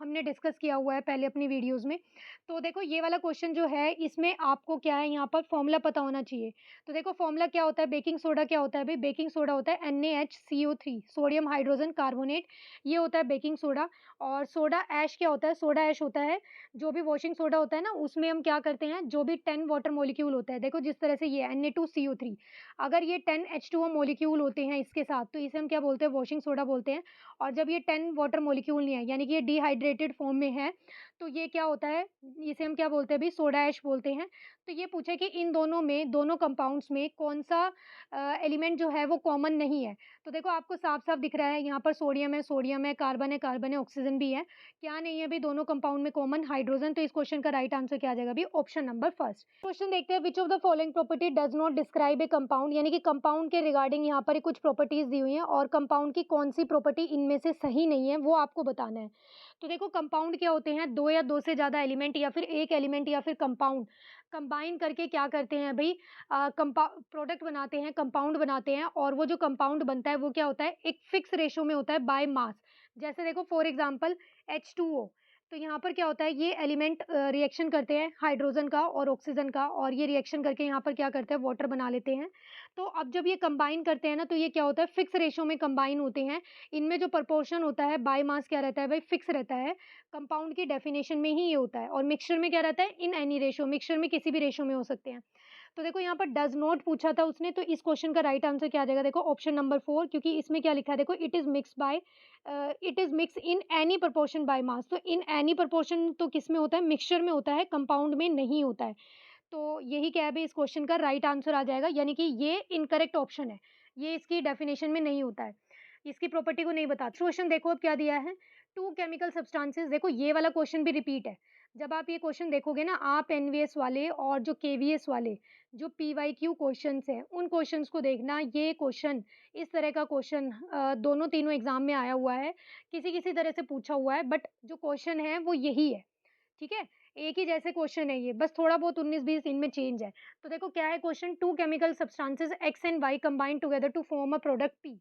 हमने डिस्कस किया हुआ है पहले अपनी वीडियोज़ में। तो देखो ये वाला क्वेश्चन जो है इसमें आपको क्या है यहाँ पर फ़ॉर्मूला पता होना चाहिए। तो देखो फ़ॉर्मूला क्या होता है बेकिंग सोडा क्या होता है भई बेकिंग सोडा होता है NaHCO3 सोडियम हाइड्रोजन कार्बोनेट ये होता है बेकिंग सोडा और सोडा ऐश क्या होता है सोडा ऐश होता है जो भी वॉशिंग सोडा होता है ना उसमें हम क्या करते हैं जो भी 10 वाटर मॉलिक्यूल होता है देखो जिस तरह से ये Na2CO3 अगर ये 10 H2O मॉलिक्यूल होते हैं इसके साथ तो इसे हम क्या बोलते हैं वॉशिंग सोडा बोलते हैं और जब ये 10 वाटर मॉलिक्यूल नहीं है यानी कि ये डिहाइड्रेटेड फॉर्म में है तो ये क्या होता है इसे हम क्या बोलते हैं अभी सोडा ऐश बोलते हैं। तो ये पूछा कि इन दोनों में दोनों कंपाउंड्स में कौन-सा एलिमेंट जो है वो कॉमन नहीं है। तो देखो आपको साफ-साफ दिख रहा है यहाँ पर सोडियम है, कार्बन है, ऑक्सीजन भी है। क्या नहीं है अभी दोनों कंपाउंड में कॉमन हाइड्रोजन तो इस क्वेश्चन का राइट आंसर क्या आ जाएगा अभी ऑप्शन नंबर फर्स्ट। क्वेश्चन देखते हैं which of the following property does not describe A compound यानी कि कंपाउंड के रिगार्डिंग यहाँ पर कुछ प्रॉपर्टीज़ दी हुई हैं और कंपाउंड की कौन-सी प्रॉपर्टी इनमें से सही नहीं है वो आपको बताना है। तो देखो कंपाउंड क्या होते हैं 2 या 2 से ज़्यादा एलिमेंट या फिर 1 एलिमेंट या फिर कंपाउंड कंबाइन करके क्या करते हैं भई कंपा प्रोडक्ट बनाते हैं, कंपाउंड बनाते हैं और वो जो कंपाउंड बनता है वो क्या होता है एक फिक्स रेशियो में होता है बाय मास। जैसे देखो फॉर एग्ज़ाम्पल H2O तो यहाँ पर क्या होता है ये एलिमेंट रिएक्शन करते हैं हाइड्रोजन का और ऑक्सीजन का और ये रिएक्शन करके यहाँ पर क्या करते हैं वाटर बना लेते हैं। तो अब जब ये कंबाइन करते हैं ना तो ये क्या होता है फिक्स रेशियो में कंबाइन होते हैं। इनमें जो प्रोपोर्शन होता है बाय मास क्या रहता है भाई फिक्स रहता है। कंपाउंड की डेफिनेशन में ही ये होता है और मिक्सचर में क्या रहता है इन एनी रेशियो मिक्सचर में किसी भी रेशियो में हो सकते हैं। तो देखो यहाँ पर डज़ नॉट पूछा था उसने तो इस क्वेश्चन का राइट आंसर क्या आ जाएगा देखो ऑप्शन नंबर 4 क्योंकि इसमें क्या लिखा है देखो it is mix in any proportion by mass तो इन एनी प्रोपोर्शन तो किसमें होता है मिक्सचर में होता है कंपाउंड में नहीं होता है। तो यही क्या है भई इस क्वेश्चन का राइट आंसर आ जाएगा यानी कि ये इनकरेक्ट ऑप्शन है। ये इसकी डेफिनिशन में नहीं होता है। इसकी प्रॉपर्टी को नहीं बताता। क्वेश्चन देखो अब क्या दिया है, 2 केमिकल सब्सटेंसेस देखो ये वाला क्वेश्चन भी रिपीट है। जब आप ये क्वेश्चन देखोगे ना आप एनवीएस वाले और जो केवीएस वाले जो पीवाईक्यू क्वेश्चन्स हैं, उन क्वेश्चन्स को देखना ये क्वेश्चन इस तरह का क्वेश्चन दोनों तीनों एग्ज़ाम में आया हुआ है। किसी-किसी तरह से पूछा हुआ है बट जो क्वेश्चन है वो यही है। ठीक है? एक ही जैसे क्वेश्चन है ये, बस थोड़ा बहुत 19-20 इनमें चेंज है। तो देखो क्या है question 2 chemical substances X and Y combine together to form a product P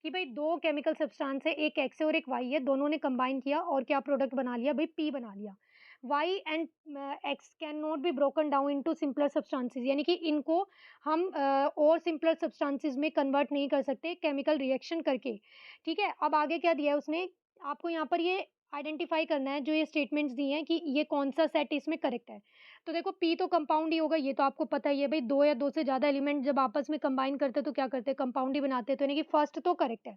कि भाई 2 केमिकल सब्सटेंस है, एक एक्स है और एक वाई है, दोनों ने कंबाइन किया और क्या प्रोडक्ट बना लिया भई पी बना लिया। Y and X can not be broken down into simpler substances यानी कि इनको हम और सिंपलर सब्सटेंसेस में कन्वर्ट नहीं कर सकते केमिकल रिएक्शन करके। ठीक है? अब आगे क्या दिया है उसने, आपको यहाँ पर ये आइडेंटिफ़ाई करना है जो ये स्टेटमेंट्स दी हैं कि ये कौन-सा सेट इसमें करेक्ट है। तो देखो पी तो कंपाउंड ही होगा, ये तो आपको पता ही है भई 2 या 2 से ज़्यादा एलिमेंट जब आपस में कंबाइन करते हैं तो क्या करते हैं कंपाउंड ही बनाते हैं, तो यानी कि फर्स्ट तो करेक्ट है।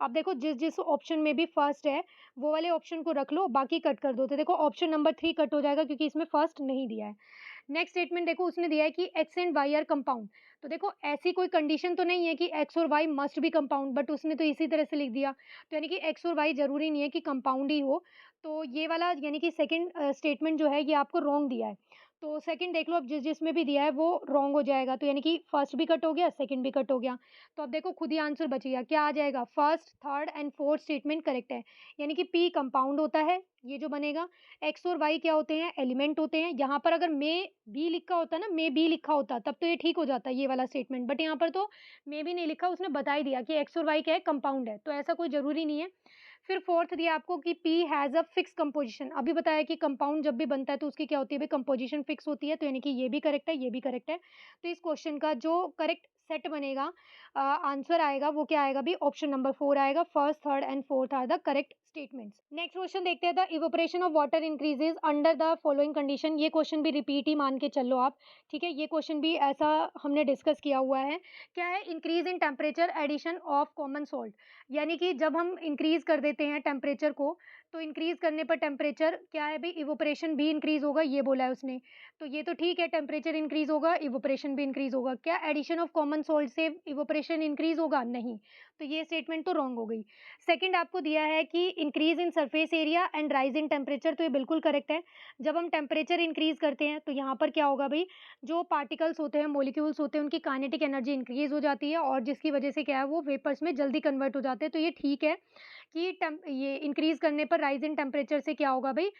अब देखो जिस-जिस ऑप्शन में भी फर्स्ट है, वो वाले ऑप्शन को रख लो, बाकी कट कर दो। तो देखो ऑप्शन नंबर 3 कट हो जाएगा क्योंकि इसमें फर्स्ट नहीं दिया है। नेक्स्ट स्टेटमेंट देखो उसने दिया है कि X and Y are compound. तो देखो ऐसी कोई कंडीशन तो नहीं है कि एक्स और Y must be compound but उसने तो इसी तरह से लिख दिया। तो यानी कि एक्स और वाई ज़रूरी नहीं है कि कंपाउंड ही हो। तो ये वाला यानी कि सेकंड स्टेटमेंट जो है ये आपको रॉन्ग दिया है। तो सेकंड देख लो अब जिसमें भी दिया है वो रॉन्ग हो जाएगा। तो यानी कि फर्स्ट भी कट हो गया, सेकंड भी कट हो गया। तो अब देखो खुद ही आंसर बच गया। क्या आ जाएगा? First, third and fourth statement correct है। यानी कि पी कंपाउंड होता है, ये जो बनेगा। एक्स और वाई क्या होते हैं? एलिमेंट होते हैं। यहाँ पर अगर मे बी लिखा होता ना, मे बी लिखा होता तब तो ये ठीक हो जाता ये वाला स्टेटमेंट। बट यहाँ पर तो मे बी नहीं लिखा, उसने बता ही दिया कि एक्स और वाई क्या है? कंपाउंड है। तो ऐसा कोई ज़रूरी नहीं है। फिर फोर्थ दिया आपको कि P has a fix composition. अभी बताया कि कंपाउंड जब भी बनता है तो उसकी क्या होती है भई, कंपोज़िशन फिक्स होती है, तो यानी कि ये भी करेक्ट है, ये भी करेक्ट है। तो इस क्वेश्चन का जो करेक्ट सेट बनेगा, आंसर आएगा, वो क्या आएगा भई, ऑप्शन नंबर 4 आएगा। First, third and fourth are the correct statements. Next question देखते हैं, the evaporation of water increases under the following condition. ये क्वेश्चन भी रिपीट ही मान के चलो आप, ठीक है? ये क्वेश्चन भी ऐसा हमने डिस्कस किया हुआ है। क्या है? Increase in temperature, addition of common salt. यानी कि जब हम इंक्रीज कर देते हैं टेम्परेचर को, तो इंक्रीज करने पर टेम्परेचर क्या है भाई, इवोपरेशन भी इंक्रीज होगा, ये बोला है उसने। तो ये तो ठीक है, टेम्परेचर इंक्रीज होगा, इवोपरेशन भी इंक्रीज होगा। क्या एडिशन ऑफ कॉमन सॉल्ट से इवोपरेशन इंक्रीज होगा? नहीं। तो ये स्टेटमेंट तो रॉन्ग हो गई। सेकंड आपको दिया है कि increase in surface area and rise in temperature, तो ये बिल्कुल करेक्ट है। जब हम टेम्परेचर इंक्रीज करते हैं तो यहाँ पर क्या होगा भाई, जो पार्टिकल्स होते हैं, मॉलिक्यूल्स होते हैं, उनकी काइनेटिक एनर्जी इंक्रीज हो जाती है, और जिसकी वजह से क्या है, वो वेपर्स में जल्दी कन्वर्ट हो जाते हैं। तो ये ठीक है कि ये इंक्रीज करने पर राइज इन टेम्परेचर से क्या होगा भाई,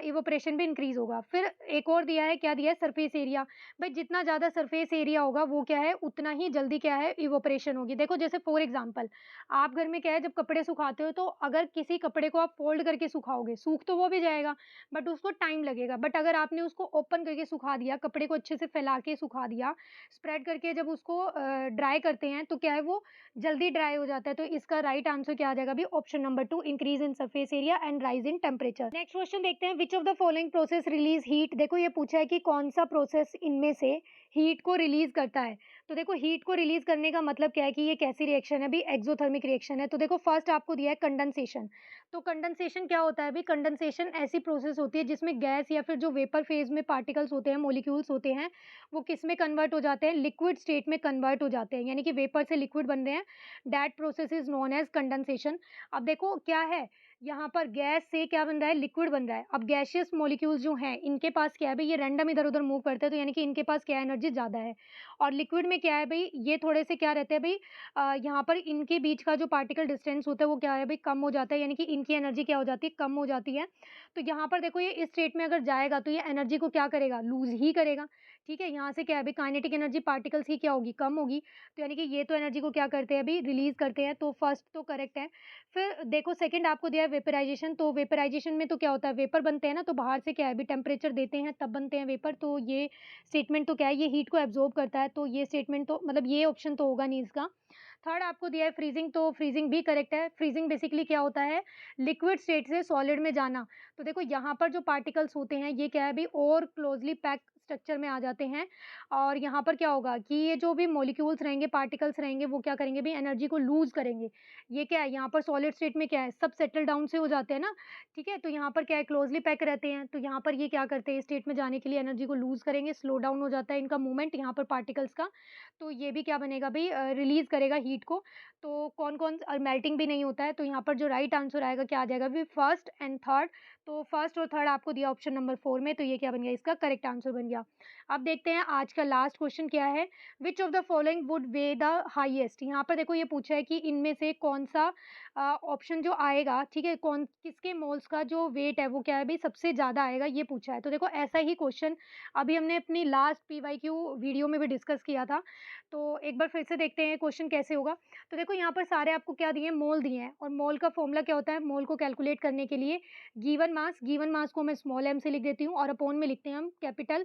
इवोपरेशन भी इंक्रीज होगा। फिर एक और दिया है, क्या दिया है, सरफेस एरिया। भाई जितना ज़्यादा सरफेस एरिया होगा वो क्या है, उतना ही जल्दी क्या है, इवोपरेशन होगी। देखो जैसे फॉर एग्जांपल, आप घर में क्या है, जब कपड़े सुखाते हो तो अगर किसी कपड़े को आप फोल्ड करके सुखाओगे, सूख तो वो भी जाएगा, बट उसको टाइम लगेगा। बट अगर आपने उसको ओपन करके सुखा दिया, कपड़े को अच्छे से फैला के सुखा दिया, स्प्रेड करके जब उसको ड्राई करते हैं, तो क्या है, वो जल्दी ड्राई हो जाता है। तो इसका राइट आंसर क्या आ जाएगा अभी, option number 2, increase in surface area and rise in temperature. Next question देखते हैं, which of the following process release heat. देखो ये पूछा है कि कौन सा प्रोसेस इनमें से हीट को रिलीज करता है। तो देखो हीट को रिलीज करने का मतलब क्या है कि ये कैसी रिएक्शन है अभी, एक्सोथर्मिक रिएक्शन है। तो देखो फर्स्ट आपको दिया है कंडेंसेशन। तो कंडेंसेशन क्या होता है अभी, कंडेंसेशन ऐसी प्रोसेस होती है जिसमें गैस या फिर जो वेपर फेज में पार्टिकल्स होते हैं, मॉलिक्यूल्स होते हैं, वो किस में कन्वर्ट हो जाते हैं, लिक्विड स्टेट में कन्वर्ट हो जाते हैं, यानी कि वेपर से लिक्विड बन रहे हैं। That process is known as condensation. अब देखो क्या है, यहाँ पर गैस से क्या बन रहा है, लिक्विड बन रहा है। अब गैसियस मॉलिक्यूल्स जो हैं, इनके पास क्या है भाई, ये रैंडम इधर उधर मूव करते हैं, तो यानी कि इनके पास क्या है, एनर्जी ज़्यादा है। और लिक्विड में क्या है भाई, ये थोड़े से क्या रहते हैं भाई, यहाँ पर इनके बीच का जो पार्टिकल डिस्टेंस होता है वो क्या है भाई, कम हो जाता है, यानी कि इनकी एनर्जी क्या हो जाती है, कम हो जाती है। तो यहाँ पर देखो ये इस स्टेट में अगर जाएगा तो ये एनर्जी को क्या करेगा, लूज ही करेगा। ठीक है, यहाँ से क्या है भाई, काइनेटिक एनर्जी पार्टिकल्स की क्या होगी, कम होगी। तो यानी कि ये तो एनर्जी को क्या करते हैं अभी, रिलीज करते हैं। तो फर्स्ट तो करेक्ट है। फिर देखो सेकंड आपको दिया है वेपराइजेशन। तो वेपराइजेशन में तो क्या होता है, वेपर बनते हैं ना, तो बाहर से क्या है अभी, टेम्परेचर देते हैं तब बनते हैं वेपर। तो ये स्टेटमेंट तो क्या है, ये हीट को एब्जॉर्ब करता है। तो ये स्टेटमेंट तो मतलब ये ऑप्शन तो होगा नहीं इसका। थर्ड आपको दिया है फ्रीजिंग। तो फ्रीजिंग भी करेक्ट है। फ्रीजिंग बेसिकली क्या होता है, लिक्विड स्टेट से सॉलिड में जाना। तो देखो यहाँ पर जो पार्टिकल्स होते हैं ये क्या है अभी, और क्लोजली पैक स्ट्रक्चर में आ जाते हैं। और यहाँ पर क्या होगा कि ये जो भी मॉलिक्यूल्स रहेंगे, पार्टिकल्स रहेंगे, वो क्या करेंगे भी, एनर्जी को लूज करेंगे। ये क्या है, यहाँ पर सॉलिड स्टेट में क्या है, सब सेटल डाउन से हो जाते हैं ना। ठीक है, तो यहाँ पर क्या है, क्लोजली पैक रहते हैं। तो यहाँ पर ये क्या करते हैं, स्टेट में जाने के लिए एनर्जी को लूज करेंगे, स्लो डाउन हो जाता है इनका मूवमेंट यहाँ पर पार्टिकल्स का। तो ये भी क्या बनेगा भई, रिलीज़ करेगा हीट को। तो कौन-कौन और मेल्टिंग भी नहीं होता है, तो यहाँ पर जो राइट आंसर आएगा क्या आ जाएगा भई, फर्स्ट एंड थर्ड। तो फर्स्ट और थर्ड आपको दिया ऑप्शन नंबर 4 में, तो ये क्या बन गया, इसका करेक्ट आंसर बन गया। अब देखते हैं आज का लास्ट क्वेश्चन क्या है, which of the following would Wei the highest. यहाँ पर देखो ये पूछा है कि इनमें से कौन-सा ऑप्शन जो आएगा, ठीक है, कौन किसके मोल्स का जो वेट है वो क्या है भई, सबसे ज़्यादा आएगा, ये पूछा है। तो देखो ऐसा ही क्वेश्चन अभी हमने अपनी लास्ट पीवाईक्यू वीडियो में भी डिस्कस किया था। तो एक बार फिर से देखते हैं क्वेश्चन कैसे होगा। तो देखो यहाँ पर सारे आपको क्या दिए हैं, मोल दिए हैं, और मोल का फॉर्मूला क्या होता है, मोल को कैलकुलेट करने के लिए गिवन मास को मैं स्मॉल m से लिख देती हूँ, और अपॉन में लिखते हैं हम कैपिटल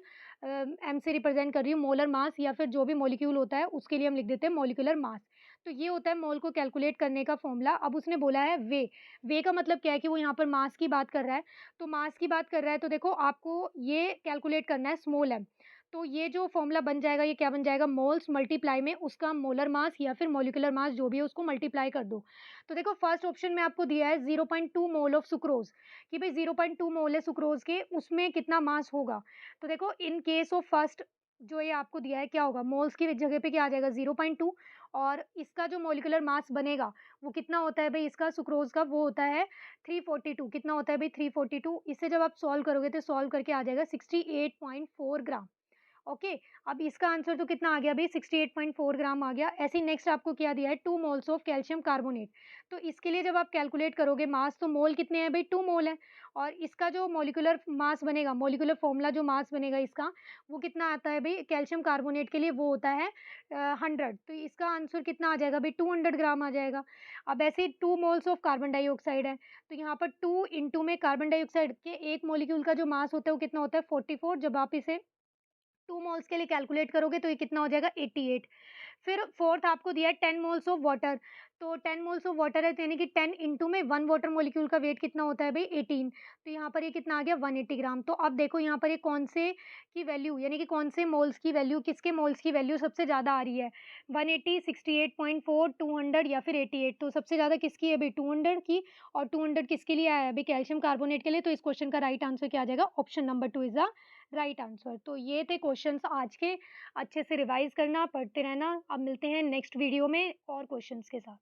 m से रिप्रेजेंट कर रही हूँ मोलर मास, या फिर जो भी मॉलिक्यूल होता है उसके लिए हम लिख देते हैं मॉलिक्यूलर मास। तो ये होता है मोल को कैलकुलेट करने का फॉर्मूला। अब उसने बोला है वे का मतलब क्या है कि वो यहाँ पर मास की बात कर रहा है। तो मास की बात कर रहा है तो देखो आपको ये कैलकुलेट करना है स्मॉल m। तो ये जो फ़ॉर्मूला बन जाएगा, ये क्या बन जाएगा, मोल्स मल्टीप्लाई में उसका मोलर मास या फिर मॉलिक्यूलर मास जो भी है उसको मल्टीप्लाई कर दो। तो देखो फर्स्ट ऑप्शन में आपको दिया है 0.2 मोल ऑफ सुक्रोज़, कि भई 0.2 मोल है सुक्रोज़ के, उसमें कितना मास होगा। तो देखो इन केस ऑफ फर्स्ट जो ये आपको दिया है क्या होगा, मोल्स की जगह पे क्या आ जाएगा 0.2, और इसका जो मॉलिक्यूलर मास बनेगा वो कितना होता है भई, इसका सुक्रोज़ का वो होता है 342। कितना होता है भई, 342। इसे जब आप सॉल्व करोगे तो सॉल्व करके आ जाएगा 68.4 ग्राम। ओके, अब इसका आंसर तो कितना आ गया भई 68.4 ग्राम आ गया। ऐसे ही नेक्स्ट आपको क्या दिया है 2 मोल्स ऑफ कैल्शियम कार्बोनेट। तो इसके लिए जब आप कैलकुलेट करोगे मास तो मोल कितने हैं भई 2 मोल है और इसका जो मॉलिक्यूलर मास बनेगा, मॉलिक्यूलर फ़ॉर्मूला जो मास बनेगा इसका, वो कितना आता है भई कैल्शियम कार्बोनेट के लिए वो होता है 100। तो इसका आंसर कितना आ जाएगा भई 200 ग्राम आ जाएगा। अब ऐसे ही 2 मोल्स ऑफ कार्बन डाइऑक्साइड है, तो यहाँ पर 2 इंटू में कार्बन डाइऑक्साइड के एक मॉलिक्यूल का जो मास होता है वो कितना होता है 44। जब आप इसे 2 मोल्स के लिए कैलकुलेट करोगे तो ये कितना हो जाएगा 88। फिर फोर्थ आपको दिया है 10 मोल्स ऑफ वाटर, तो 10 मोल्स ऑफ वाटर है तो यानी कि 10 इंटू में 1 वाटर मॉलिक्यूल का वेट कितना होता है भई 18। तो यहाँ पर ये कितना आ गया 180 ग्राम। तो अब देखो यहाँ पर ये कौन से की वैल्यू यानी कि कौन से मोल्स की वैल्यू किसके मोल्स की वैल्यू सबसे ज़्यादा आ रही है 180, 68.4, 200 या फिर 88। तो सबसे ज़्यादा किसकी है भई 200 की और 200 किसके लिए आया है भई कैल्शियम कार्बोनेट के लिए। तो इस क्वेश्चन का राइट आंसर क्या आ जाएगा option number 2 is the right answer. तो ये थे क्वेश्चंस आज के, अच्छे से रिवाइज़ करना, पढ़ते रहना। अब मिलते हैं नेक्स्ट वीडियो में और क्वेश्चंस के साथ।